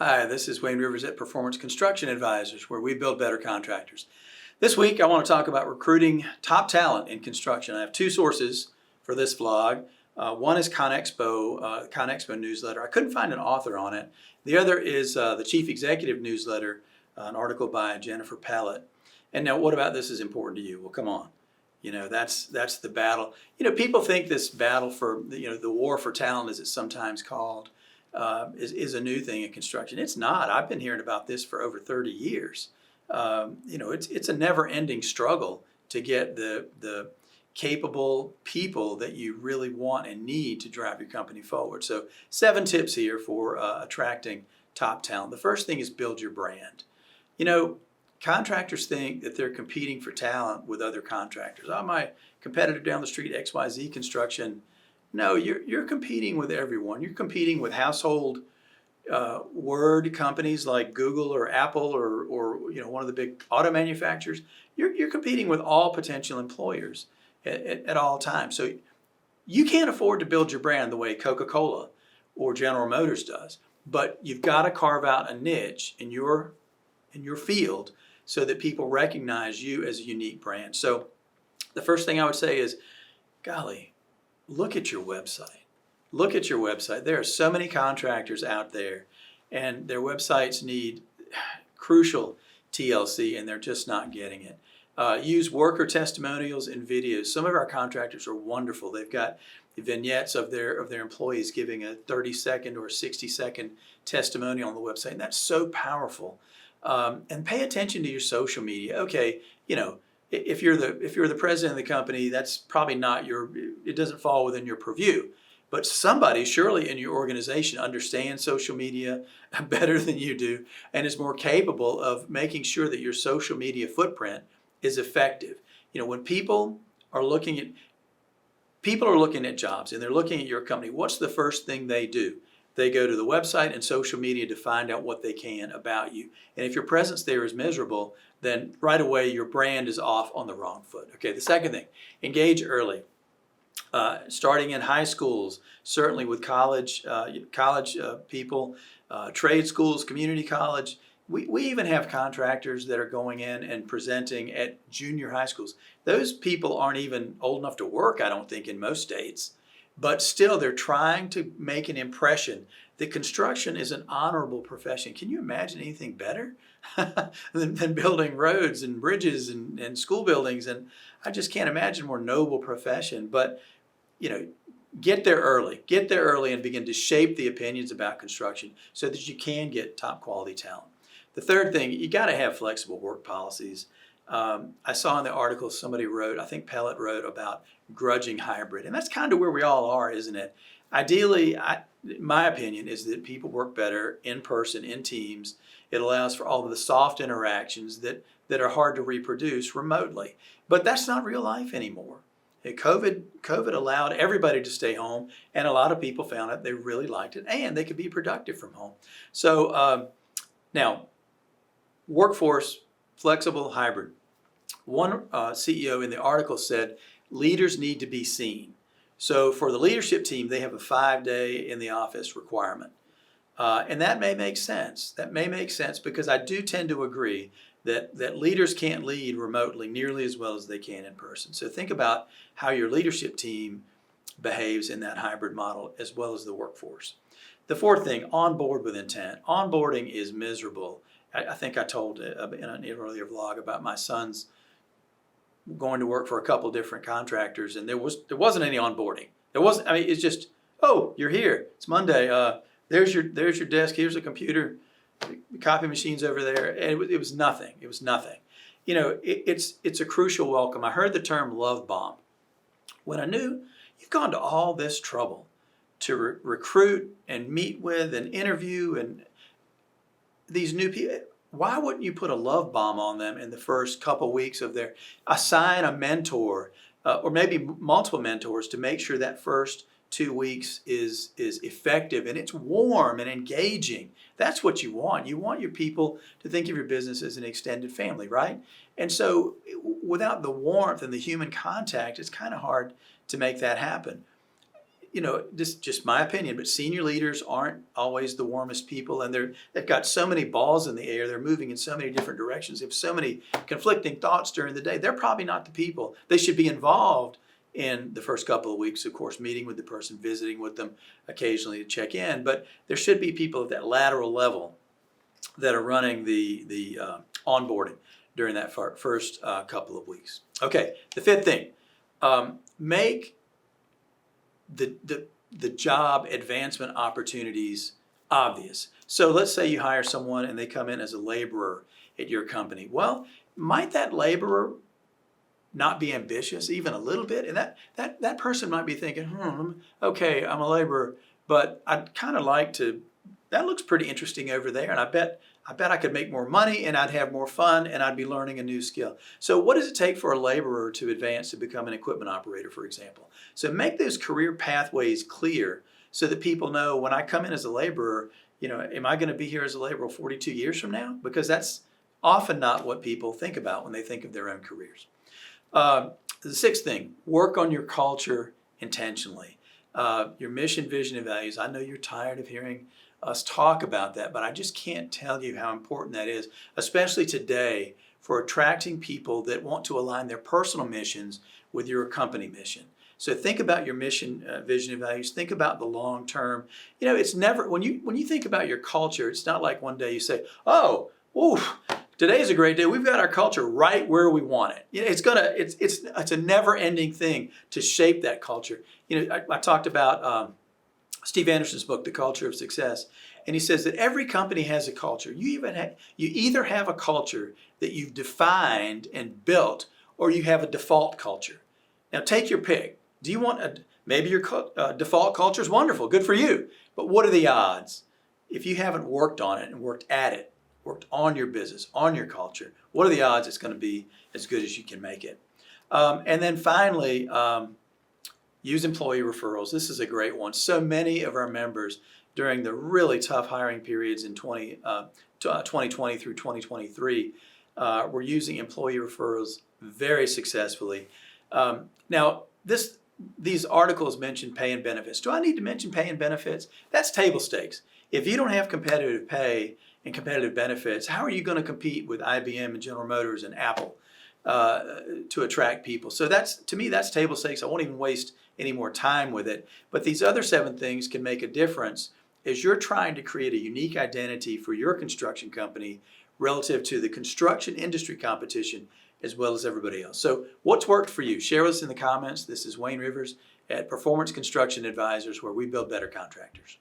Hi, this is Wayne Rivers at Performance Construction Advisors, where we build better contractors. This week, I want to talk about recruiting top talent in construction. I have two sources for this vlog. One is ConExpo newsletter. I couldn't find an author on it. The other is the Chief Executive newsletter, an article by Jennifer Pallett. And now, what about this is important to you? Well, come on. You know, that's the battle. You know, people think this battle for, the war for talent, as it's sometimes called, is a new thing in construction. It's not. I've been hearing about this for over 30 years. It's a never-ending struggle to get the capable people that you really want and need to drive your company forward. So 7 tips here for attracting top talent. The first thing is build your brand. You know, contractors think that they're competing for talent with other contractors. Oh, my competitor down the street, XYZ Construction. No, you're competing with everyone. You're competing with household word companies like Google or Apple or one of the big auto manufacturers. You're competing with all potential employers at all times. So you can't afford to build your brand the way Coca-Cola or General Motors does. But you've got to carve out a niche in your field so that people recognize you as a unique brand. So the first thing I would say is, golly, look at your website. Look at your website. There are so many contractors out there, and their websites need crucial TLC, and they're just not getting it. Use worker testimonials and videos. Some of our contractors are wonderful. They've got vignettes of their employees giving a 30-second or 60-second testimonial on the website, and that's so powerful. And pay attention to your social media. Okay, if you're the president of the company, that's probably not it doesn't fall within your purview. But somebody surely in your organization understands social media better than you do and is more capable of making sure that your social media footprint is effective. You know, when people are looking at jobs and they're looking at your company, what's the first thing they do? They go to the website and social media to find out what they can about you. And if your presence there is miserable, then right away your brand is off on the wrong foot. Okay, the second thing, engage early. Starting in high schools, certainly with college people, trade schools, community college. We even have contractors that are going in and presenting at junior high schools. Those people aren't even old enough to work, I don't think, in most states. But still, they're trying to make an impression that construction is an honorable profession. Can you imagine anything better than building roads and bridges and school buildings? And I just can't imagine a more noble profession. But, get there early. Get there early and begin to shape the opinions about construction so that you can get top quality talent. The third thing, you got to have flexible work policies. I saw in the article somebody wrote, I think Pallett wrote about grudging hybrid. And that's kind of where we all are, isn't it? Ideally, my opinion is that people work better in person, in teams. It allows for all of the soft interactions that are hard to reproduce remotely. But that's not real life anymore. COVID allowed everybody to stay home, and a lot of people found out they really liked it, and they could be productive from home. So now, workforce, flexible, hybrid. One CEO in the article said, leaders need to be seen. So for the leadership team, they have a 5-day in the office requirement. And that may make sense. That may make sense because I do tend to agree that leaders can't lead remotely nearly as well as they can in person. So think about how your leadership team behaves in that hybrid model as well as the workforce. The fourth thing, onboard with intent. Onboarding is miserable. I think I told in an earlier vlog about my son's going to work for a couple different contractors, and there wasn't any onboarding. There wasn't. I mean, it's just, oh, you're here. It's Monday. There's your desk. Here's a computer. The copy machine's over there. And it was nothing. It was nothing. It's a crucial welcome. I heard the term love bomb when I knew you've gone to all this trouble to recruit and meet with and interview and these new people. Why wouldn't you put a love bomb on them in the first couple weeks of assign a mentor or maybe multiple mentors to make sure that first 2 weeks is effective and it's warm and engaging. That's what you want. You want your people to think of your business as an extended family, right? And so without the warmth and the human contact, it's kind of hard to make that happen. this is just my opinion, but senior leaders aren't always the warmest people, and they've got so many balls in the air. They're moving in so many different directions. They have so many conflicting thoughts during the day. They're probably not the people. They should be involved in the first couple of weeks, of course, meeting with the person, visiting with them occasionally to check in. But there should be people at that lateral level that are running the onboarding during that first couple of weeks. Okay, the fifth thing, make the job advancement opportunities obvious. So let's say you hire someone and they come in as a laborer at your company. Well, might that laborer not be ambitious even a little bit? And that person might be thinking, okay, I'm a laborer, but I'd kind of like to, that looks pretty interesting over there, and I bet I could make more money, and I'd have more fun, and I'd be learning a new skill. So what does it take for a laborer to advance to become an equipment operator, for example? So make those career pathways clear so that people know when I come in as a laborer, am I going to be here as a laborer 42 years from now? Because that's often not what people think about when they think of their own careers. The sixth thing, work on your culture intentionally. Your mission, vision, and values. I know you're tired of hearing us talk about that, but I just can't tell you how important that is, especially today, for attracting people that want to align their personal missions with your company mission. So think about your mission, vision, and values. Think about the long term. It's never, when you think about your culture, it's not like one day you say, oh, oof, today's a great day. We've got our culture right where we want it. It's a never-ending thing to shape that culture. I talked about Steve Anderson's book, The Culture of Success, and he says that every company has a culture. You either have a culture that you've defined and built, or you have a default culture. Now take your pick. Do you want maybe your default culture is wonderful, good for you, but what are the odds? If you haven't worked on it and worked at it, worked on your business, on your culture, what are the odds it's going to be as good as you can make it? And then finally, use employee referrals. This is a great one. So many of our members during the really tough hiring periods in 2020 through 2023 were using employee referrals very successfully. Now, these articles mention pay and benefits. Do I need to mention pay and benefits? That's table stakes. If you don't have competitive pay and competitive benefits, how are you going to compete with IBM and General Motors and Apple to attract people? So to me, that's table stakes. I won't even waste any more time with it. But these other 7 things can make a difference as you're trying to create a unique identity for your construction company relative to the construction industry competition as well as everybody else. So what's worked for you? Share with us in the comments. This is Wayne Rivers at Performance Construction Advisors, where we build better contractors.